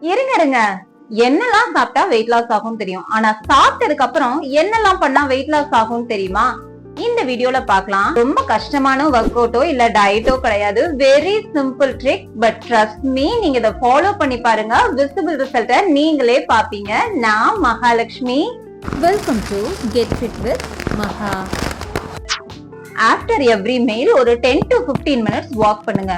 இருங்க என்னெல்லாம் சாப்பிட்டா வெயிட் லாஸ் ஆகும் தெரியும், ஆனா சாப்பிட்டதுக்கு அப்புறம் என்னெல்லாம் பண்ணா வெயிட் லாஸ் ஆகும் தெரியுமா? இந்த வீடியோல பார்க்கலாம். ரொம்ப கஷ்டமான ஒர்க் அவுட்டோ இல்ல டயட்டோ கிடையாது. Very simple trick, but trust me, நீங்க இதை ஃபாலோ பண்ணி பாருங்க, விசிபிள் ரிசல்ட்ட நீங்களே பாப்பீங்க. நான் Mahalakshmi. Welcome to get fit with மகா. ஆஃப்டர் எவ்ரி மீல் ஒரு 10 to 15 மினிட்ஸ் வாக் பண்ணுங்க.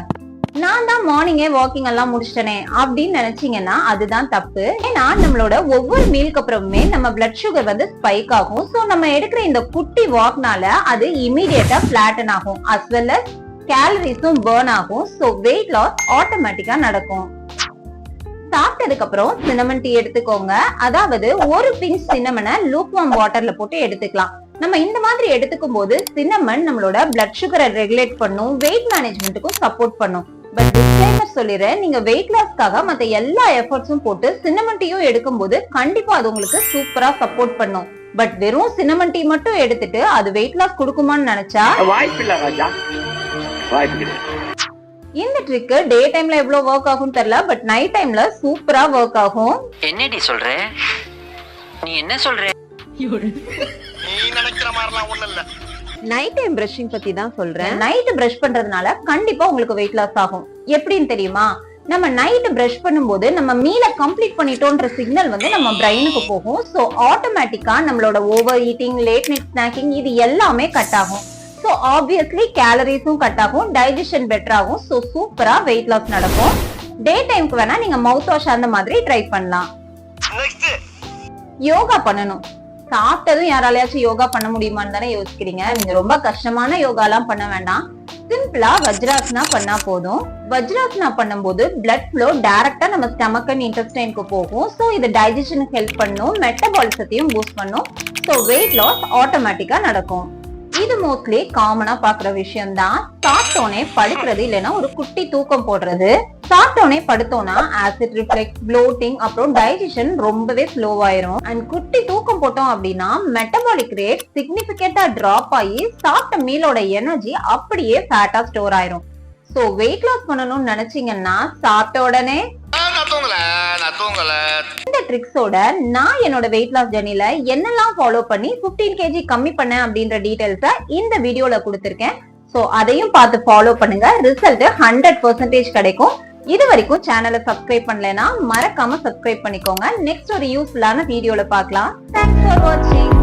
நான் தான் மார்னிங்கே வாக்கிங் எல்லாம் முடிச்சிட்டனே அப்படின்னு நினைச்சீங்கன்னா அதுதான் தப்பு. ஏன்னா நம்மளோட ஒவ்வொரு மீலுக்கு அப்புறமே நம்ம பிளட் சுகர் வந்து ஸ்பைக் ஆகும். சோ நம்ம எடுக்கிற இந்த குட்டி வாக்னால அது இமீடியட்டா பிளாட்டன் ஆகும், அஸ் வெல் அஸ் கேலரிஸும் பர்ன் ஆகும். சோ வெயிட் லாஸ் ஆட்டோமேட்டிக்கா நடக்கும். சாப்பிட்டதுக்கு அப்புறம் சின்னமன் டீ எடுத்துக்கோங்க. அதாவது ஒரு பிஞ்ச் சின்னமனை லூக்வார்ம் வாட்டர்ல போட்டு எடுத்துக்கலாம். நம்ம இந்த மாதிரி எடுத்துக்கும் போது சின்னமன் நம்மளோட பிளட் சுகரை ரெகுலேட் பண்ணும், வெயிட் மேனேஜ்மெண்ட்டுக்கும் சப்போர்ட் பண்ணும். பட் டிஸ்க்ளைமர் சொல்லிடுறேன், நீங்க வெயிட் லாஸ்க்காக மத்த எல்லா எஃபர்ட்ஸும் போட்டு சின்னமன் டீயும் எடுக்கும் போது கண்டிப்பா அது உங்களுக்கு சூப்பரா சப்போர்ட் பண்ணும். பட் வெறும் சின்னமன் டீ மட்டும் எடுத்துட்டு அது வெயிட் லாஸ் கொடுக்குமான்னு நினைச்சா வாய்ப்பில்லை ராஜா, வாய்ப்பு. இந்த ட்ரிக் டே டைம்ல எவ்வளவு ஒர்க் ஆகும் தெரியல, பட் நைட் டைம்ல சூப்பரா ஒர்க் ஆகும். என்னடி சொல்ற? நீ என்ன சொல்ற? நீ நினைக்கிற மாதிரிலாம் ஒண்ணு இல்ல. நைட் டைம் பிரஷிங் பத்தி தான் சொல்றேன். நைட் பிரஷ் பண்றதுனால கண்டிப்பா உங்களுக்கு வெயிட் லாஸ் ஆகும். எப்படின்னு தெரியுமா? நம்ம நைட் பிரஷ் பண்ணும்போது நம்ம மீல கம்ப்ளீட் பண்ணிட்டோம்ன்ற சிக்னல் வந்து நம்ம பிரெயினுக்கு போகும். சோ ஆட்டோமேட்டிக்கா நம்மளோட over eating, late night snacking இது எல்லாமே கட் ஆகும். சோ ஆப்வியஸ்லி கேலரிஸும் கட் ஆகும், டைஜஷன் பெட்டர் ஆகும். சோ சூப்பரா வெயிட் லாஸ் நடக்கும். டே டைம்க்கு வேணா நீங்க மவுத் வாஷ் அந்த மாதிரி ட்ரை பண்ணலாம். யோகா பண்ணணும். சாப்பிட்டதும் யாராலையாச்சும் யோகா பண்ண முடியுமான்னு தானே யோசிக்கிறீங்க. நீங்க ரொம்ப கஷ்டமான யோகா எல்லாம் பண்ண வேண்டாம். சிம்பிளா வஜ்ராசனா பண்ணா போதும். வஜ்ராசனா பண்ணும்போது பிளட் ஃப்ளோ டைரக்டா நம்ம ஸ்டமக் அண்ட் இன்டெஸ்டைனுக்கு போகும். சோ இது டைஜஷனுக்கு ஹெல்ப் பண்ணும், மெட்டபாலிசத்தையும் பூஸ்ட் பண்ணும். சோ வெயிட் லாஸ் ஆட்டோமேட்டிக்கா நடக்கும். இது மோஸ்ட்லி காமனா பாக்குற விஷயம் தான். சாப்பிட்டோனே படுக்கிறது இல்லைன்னா ஒரு குட்டி தூக்கம் போடுறது. சாப்பிட்டோனே படுத்தோம்னா ஆசிட் ரிஃப்ளெக்ஸ், ப்ளோட்டிங், அப்புறம் டைஜஷன் ரொம்பவே ஸ்லோவாயிரும். அண்ட் குட்டி தூக்கம் போட்டோம் அப்படின்னா மெட்டபாலிக் ரேட் சிக்னிபிகண்டா டிராப் ஆகி சாப்பிட்ட மீலோட எனர்ஜி அப்படியே ஃபேட்டா ஸ்டோர் ஆயிரும். சோ வெயிட் லாஸ் பண்ணணும்னு நினைச்சீங்கன்னா சாப்பிட்ட உடனே இந்த ட்ரிக்ஸோட நான் என்னோட வெயிட் லாஸ் ஜர்னில என்னெல்லாம் ஃபாலோ பண்ணி 15 kg கம்மி பண்ணேன் அப்படின்ற டீடைல்ஸ இந்த வீடியோல கொடுத்திருக்கேன். சோ அதையும் பார்த்து ஃபாலோ பண்ணுங்க. ரிசல்ட் 100% கிடைக்கும். இது வரைக்கும் சேனலை சப்ஸ்கிரைப் பண்ணலைன்னா மறக்காம சப்ஸ்கிரைப் பண்ணிக்கோங்க. நெக்ஸ்ட் ஒரு யூஸ்ஃபுல்லான வீடியோல பார்க்கலாம். தேங்க்ஸ் ஃபார் வாட்சிங்.